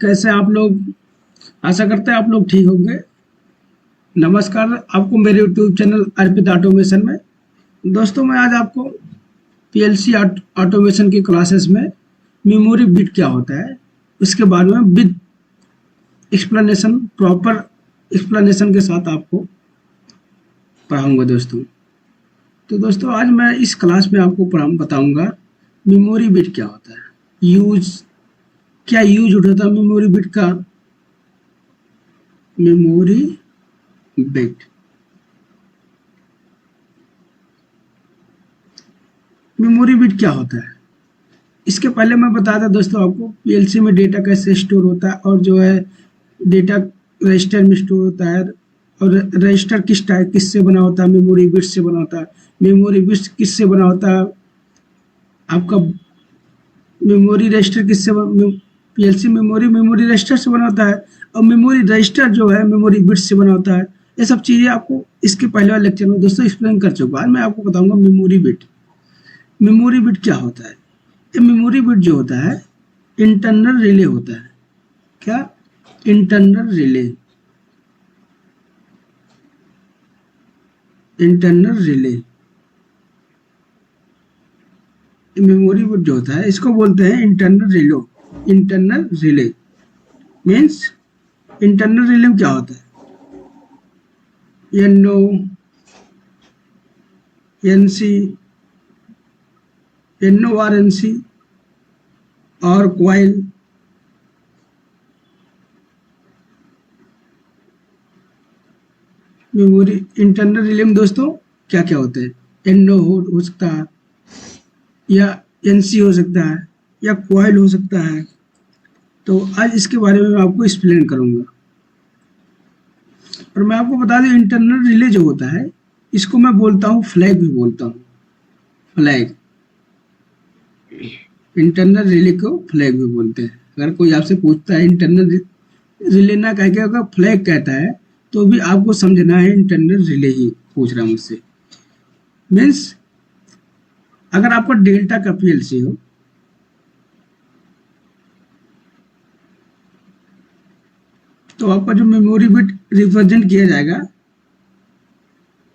कैसे आप लोग? आशा करते हैं आप लोग ठीक होंगे। नमस्कार आपको मेरे यूट्यूब चैनल अर्पित ऑटोमेशन में। दोस्तों मैं आज आपको पीएलसी ऑटोमेशन की क्लासेस में मेमोरी बिट क्या होता है उसके बारे में विद एक्सप्लेनेशन, प्रॉपर एक्सप्लेनेशन के साथ आपको पढ़ाऊंगा दोस्तों। तो दोस्तों आज मैं इस क्लास में आपको बताऊंगा मेमोरी बिट क्या होता है, क्या यूज उठाता है मेमोरी बिट का। मेमोरी बिट क्या होता है इसके पहले मैं बताता दोस्तों आपको पीएलसी में डेटा कैसे स्टोर होता है और जो है डेटा रजिस्टर में स्टोर होता है और रजिस्टर किससे बना होता है, मेमोरी बिट से बना होता है। मेमोरी बिट किससे बना होता है, आपका मेमोरी रजिस्टर किससे, पीएलसी मेमोरी रजिस्टर से बना होता है और मेमोरी रजिस्टर जो है मेमोरी बिट से बना होता है। ये सब चीज़ें आपको इसके पहले वाले लेक्चर में दोस्तों एक्सप्लेन कर चुका। आज मैं आपको बताऊंगा मेमोरी बिट। मेमोरी बिट क्या होता है? ये मेमोरी बिट जो होता है इंटरनल रिले होता है। क्या? Internal relay. Internal relay memory bit जो होता है इसको बोलते हैं internal relay. Internal relay means internal relay क्या होता है? NO, NC, NORNC और क्वाइल। मेमोरी इंटरनल रिले में दोस्तों क्या क्या होते हैं? NO हो सकता है या NC हो सकता है या क्वाइल हो सकता है। तो आज इसके बारे में मैं आपको एक्सप्लेन करूंगा। और मैं आपको बता दूं इंटरनल रिले जो होता है इसको मैं बोलता हूँ फ्लैग भी बोलता हूँ। फ्लैग, इंटरनल रिले को फ्लैग भी बोलते हैं। अगर कोई आपसे पूछता है इंटरनल रिले ना कह के अगर फ्लैग कहता है तो भी आपको समझना है इंटरनल रिले ही पूछ रहा है मुझसे। मीन्स अगर आपका डेल्टा का पीएलसी हो तो आपका जो मेमोरी बिट रिप्रेजेंट किया जाएगा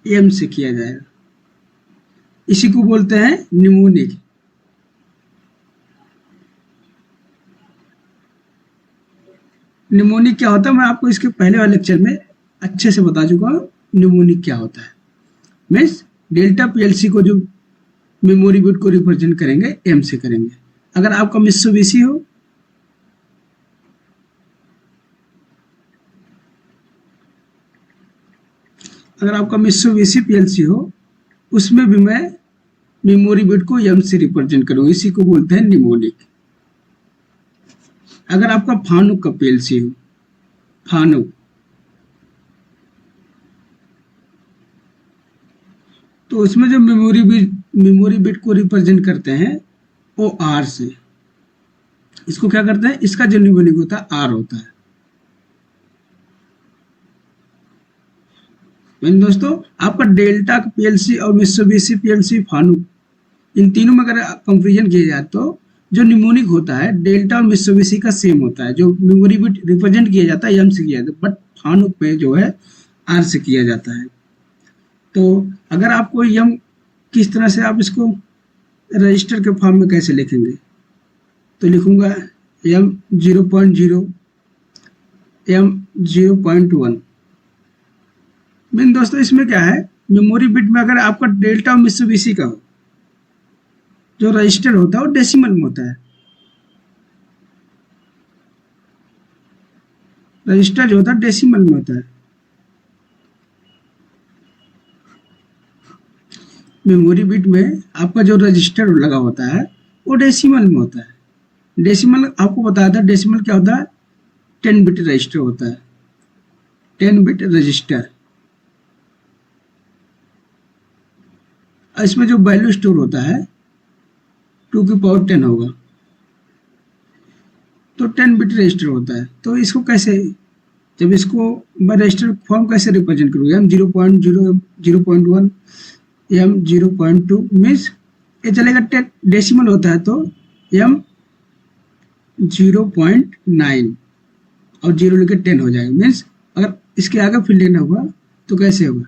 M से किया जाएगा। इसी को बोलते हैं निमोनिक। निमोनिक क्या होता है मैं आपको इसके पहले वाले लेक्चर में अच्छे से बता चुका हूँ। निमोनिक क्या होता है मीन्स डेल्टा पीएलसी को जो मेमोरी बिट को रिप्रेजेंट करेंगे M से करेंगे। अगर आपका मित्सुबिशी हो, अगर आपका मित्सुबिशी पीएलसी हो उसमें भी मैं मेमोरी बिट को M से रिप्रेजेंट करूंगा। इसी को बोलते हैं निमोनिक। अगर आपका फानुक का पीएलसी हो, फानुक, तो उसमें जो मेमोरी बिट को रिप्रेजेंट करते हैं वो R से। इसको क्या करते हैं? इसका जो निमोनिक होता है R होता है। दोस्तों आपका डेल्टा पीएलसी और मित्सुबिशी पीएलसी, फानुक, इन तीनों में अगर कंफ्यूजन किया जाए तो जो निमोनिक होता है डेल्टा और मित्सुबिशी का सेम होता है। जो मेमोरी बिट रिप्रेजेंट किया जाता है M से किया जाता है, बट फानुक पे जो है R से किया जाता है। तो अगर आपको M किस तरह से आप इसको रजिस्टर के फॉर्म में कैसे लिखेंगे तो लिखूंगा M 0.0, M 0.1। मीन दोस्तों इसमें क्या है, मेमोरी बिट में अगर आपका डेल्टा और मित्सुबिशी का हो जो रजिस्टर होता है वो डेसिमल में होता है। रजिस्टर जो होता है डेसिमल में होता है। मेमोरी बिट में आपका जो रजिस्टर लगा होता है वो डेसिमल में होता है। डेसिमल आपको बताया था, डेसिमल क्या होता है? 10 बिट रजिस्टर होता है। 10 बिट रजिस्टर। इसमें जो वैल्यू स्टोर होता है 2 की पावर 10 होगा, तो 10 बिट रजिस्टर होता है। तो इसको कैसे, जब इसको मैं रजिस्टर फॉर्म कैसे रिप्रेजेंट करूँगा? M 0.0, M 0.1, M 0.2 मीन्स ये चलेगा 10 डेसिमल होता है तो M 0.9 और 0 लेके 10 हो जाएगा। मीन्स अगर इसके आगे फिर लेना हुआ तो कैसे होगा,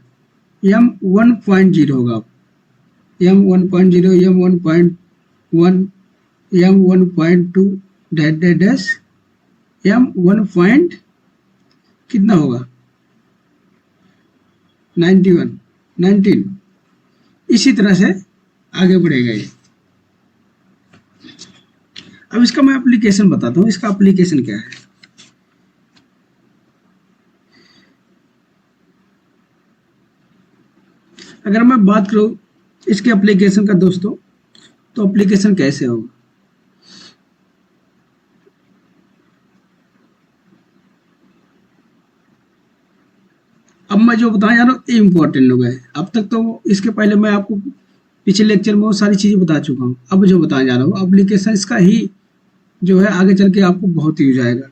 m 1.0 होगा, m 1.0, m 1.1, m 1.2 dash dash dash m 1 point कितना होगा 91, 19, इसी तरह से आगे बढ़ेगा ये। अब इसका मैं एप्लीकेशन बताता हूँ, इसका एप्लीकेशन क्या है। अगर मैं बात करूँ इसके एप्लीकेशन का दोस्तों, तो एप्लीकेशन कैसे होगा, अब मैं जो बताने जा रहा हूँ ये इंपॉर्टेंट लोग है। अब तक तो इसके पहले मैं आपको पिछले लेक्चर में वो सारी चीजें बता चुका हूँ। अब जो बताने जा रहा हूँ एप्लीकेशन इसका ही जो है आगे चल के आपको बहुत यूज आएगा।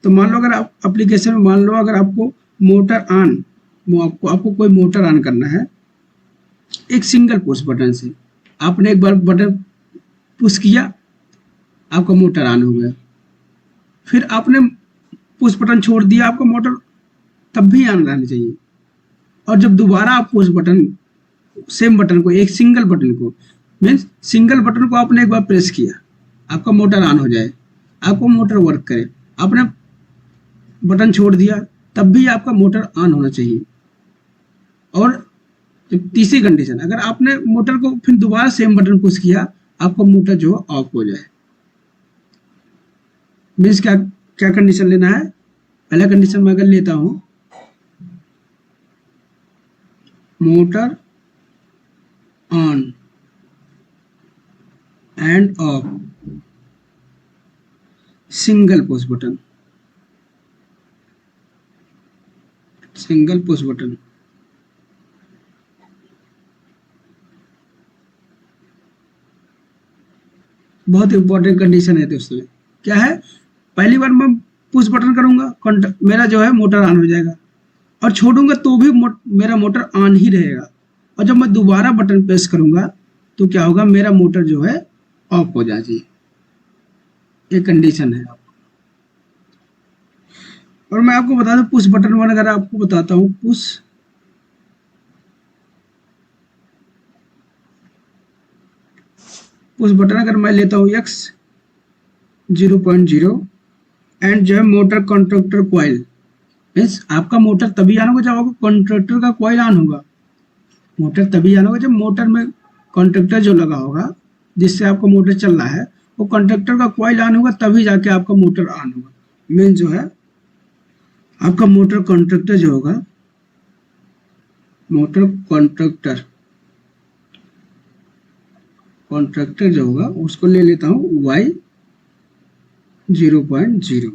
तो मान लो अगर आप एप्लीकेशन में मान लो अगर आपको मोटर ऑन, आपको कोई मोटर ऑन करना है एक सिंगल पुश बटन से, आपने एक बार बटन पुश किया आपका मोटर ऑन हो गया, फिर आपने पुश बटन छोड़ दिया आपका मोटर तब भी ऑन रहना चाहिए, और जब दोबारा आप पुश बटन सेम बटन को एक सिंगल बटन को मीन्स सिंगल बटन को आपने एक बार प्रेस किया आपका मोटर ऑन हो जाए, आपको मोटर वर्क करे, आपने बटन छोड़ दिया तब भी आपका मोटर ऑन होना चाहिए। और जब तीसरी कंडीशन अगर आपने मोटर को फिर दोबारा सेम बटन पुश किया आपका मोटर जो ऑफ हो जाए। मीन्स क्या क्या कंडीशन लेना है, पहला कंडीशन मैं अगर लेता हूं motor on end of single push button, single push button, बहुत इंपॉर्टेंट कंडीशन है दोस्तों। क्या है, पहली बार मैं पुश बटन करूंगा मेरा जो है मोटर ऑन हो जाएगा, और छोड़ूंगा तो भी मेरा मोटर ऑन ही रहेगा, और जब मैं दोबारा बटन प्रेस करूंगा तो क्या होगा, मेरा मोटर जो है ऑफ हो जाएगी। ये कंडीशन है। और मैं आपको बता दूं पुश बटन वन अगर आपको बताता हूं, पुश बटन अगर मैं लेता हूं x 0.0 एंड जो है मोटर कॉन्ट्रैक्टर कॉइल, मीन्स आपका मोटर तभी ऑन होगा जब आपका कॉन्ट्रैक्टर का कॉइल ऑन होगा। मोटर तभी ऑन होगा जब मोटर में कॉन्ट्रैक्टर जो लगा होगा जिससे आपका मोटर चल रहा है वो कॉन्ट्रैक्टर का कॉइल ऑन होगा तभी जाके आपका मोटर ऑन होगा। मीन जो है आपका मोटर कॉन्ट्रैक्टर जो होगा, मोटर कॉन्ट्रैक्टर जो होगा उसको ले लेता हूं y 0.0।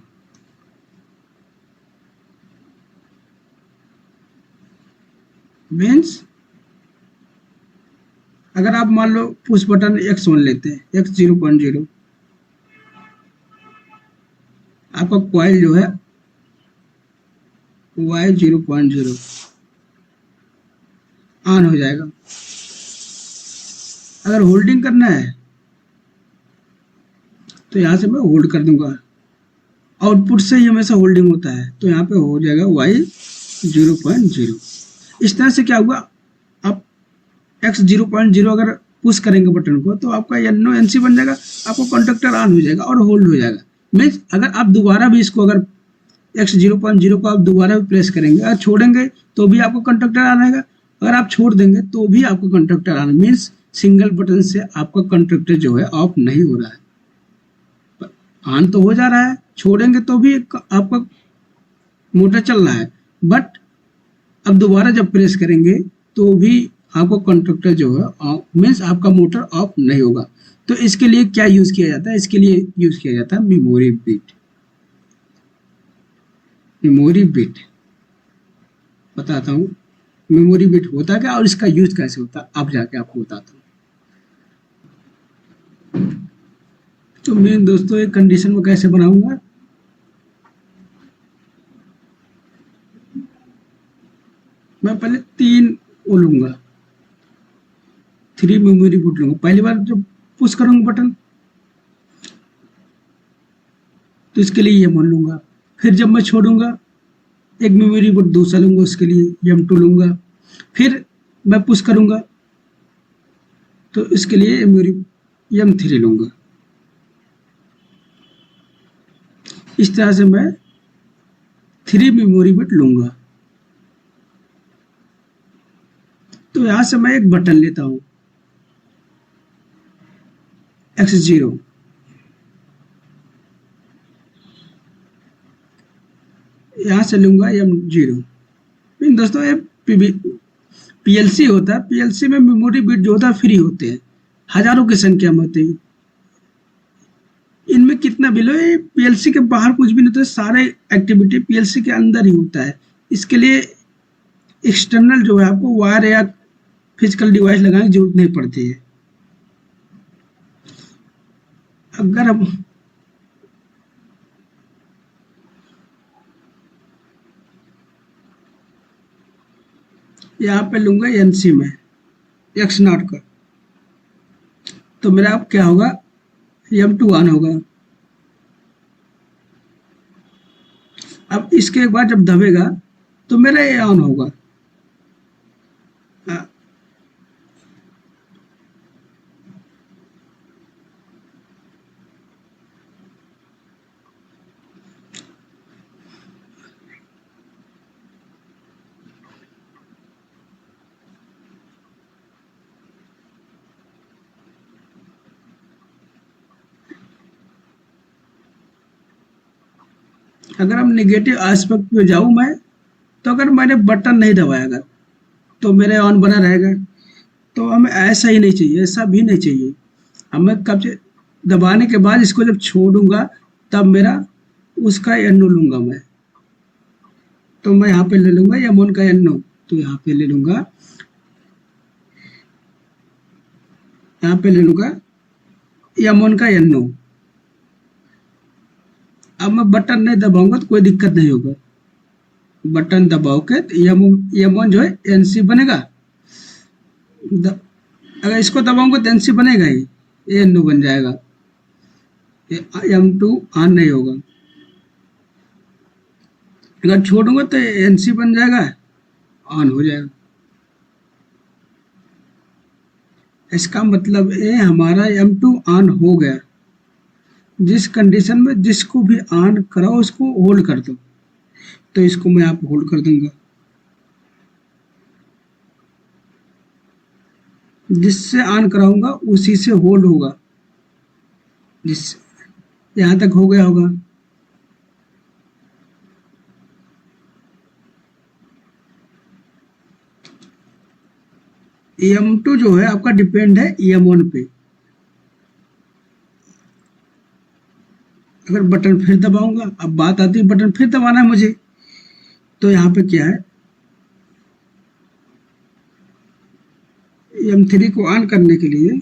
मीन्स अगर आप मान लो पुश बटन x1 लेते हैं x 0.0, आपका कॉइल जो है y 0.0 ऑन हो जाएगा। अगर होल्डिंग करना है तो यहां से मैं होल्ड कर दूंगा, आउटपुट से ही हमेशा होल्डिंग होता है तो यहाँ पे हो जाएगा y 0.0। इस तरह से क्या हुआ, आप x 0.0 अगर पुश करेंगे बटन को तो आपका NC बन जाएगा, आपको कॉन्ट्रैक्टर ऑन हो जाएगा और होल्ड हो जाएगा। मीन्स अगर आप दोबारा भी इसको अगर x 0.0 को आप दोबारा भी प्रेस करेंगे, अगर छोड़ेंगे तो भी आपको कॉन्ट्रैक्टर ऑन आएगा, अगर आप छोड़ देंगे तो भी आपको contractor on. Means single button से आपका कॉन्ट्रैक्टर जो है ऑफ नहीं हो रहा है, ऑन तो हो जा रहा है, छोड़ेंगे तो भी आपका मोटर चल रहा है, बट अब दोबारा जब प्रेस करेंगे तो भी आपको कॉन्ट्रैक्टर जो है मीन्स आपका मोटर ऑफ नहीं होगा। तो इसके लिए क्या यूज किया जाता है, इसके लिए यूज किया जाता है मेमोरी बिट। मेमोरी बिट बताता हूँ मेमोरी बिट होता क्या और इसका यूज कैसे होता है, अब जाके आपको बताता हूँ। तो मैं दोस्तों एक कंडीशन में कैसे बनाऊंगा, मैं पहले 3 वो लूंगा, 3 मेमोरी बिट लूंगा। पहली बार जब पुश करूंगा बटन तो इसके लिए ये मान लूंगा, फिर जब मैं छोड़ूंगा एक मेमोरी बिट दूसरा लूंगा, उसके लिए M2 लूंगा, फिर मैं पुश करूंगा तो इसके लिए मेमोरी M3 लूंगा। इस तरह से मैं 3 मेमोरी बिट लूंगा। तो यहां से मैं एक बटन लेता हूं X0, यहां से लूंगा M0। लेकिन दोस्तों ये पीएलसी होता है, पीएलसी में मेमोरी बिट जो होता है फ्री होते हैं, हजारों की संख्या में होते हैं। इनमें कितना भी लो, ये पीएलसी के बाहर कुछ भी नहीं होता, सारे एक्टिविटी पीएलसी के अंदर ही होता है। इसके लिए एक्सटर्नल जो है आपको वायर या फिजिकल डिवाइस लगाने की जरूरत नहीं पड़ती है। अगर हम यहाँ पे लूंगा एनसी में X0 का, तो मेरा अब क्या होगा, M2 ऑन होगा। अब इसके बाद जब दबेगा तो मेरा ये ऑन होगा। अगर हम नेगेटिव एस्पेक्ट पे जाऊं मैं, तो अगर मैंने बटन नहीं दबाया अगर, तो मेरे ऑन बना रहेगा। तो हमें ऐसा ही नहीं चाहिए, ऐसा भी नहीं चाहिए। हमें कब से दबाने के बाद इसको जब छोड़ूंगा तब मेरा उसका एनो लूंगा मैं। तो मैं यहाँ पे ले लूंगा M1 का एनो, तो यहाँ पे ले लूंगा, यहाँ पे ले लूंगा M1 का एनो। अब मैं बटन नहीं दबाऊंगा तो कोई दिक्कत नहीं होगा। बटन दबाओ के M1 जो है NC बनेगा, अगर इसको दबाऊंगा तो NC बनेगा ही, ये NO बन जाएगा, M2 ऑन नहीं होगा। अगर छोड़ूंगा तो NC बन जाएगा, ऑन हो जाएगा। इसका मतलब ये हमारा M2 ऑन हो गया। जिस कंडीशन में जिसको भी ऑन कराओ उसको होल्ड कर दो, तो इसको मैं आप होल्ड कर दूंगा। जिससे ऑन कराऊंगा उसी से होल्ड होगा। जिस यहां तक हो गया होगा। M2 जो है आपका डिपेंड है M1 पे। अगर बटन फिर दबाऊंगा, अब बात आती है बटन फिर दबाना है मुझे, तो यहाँ पे क्या है, M3 को ऑन करने के लिए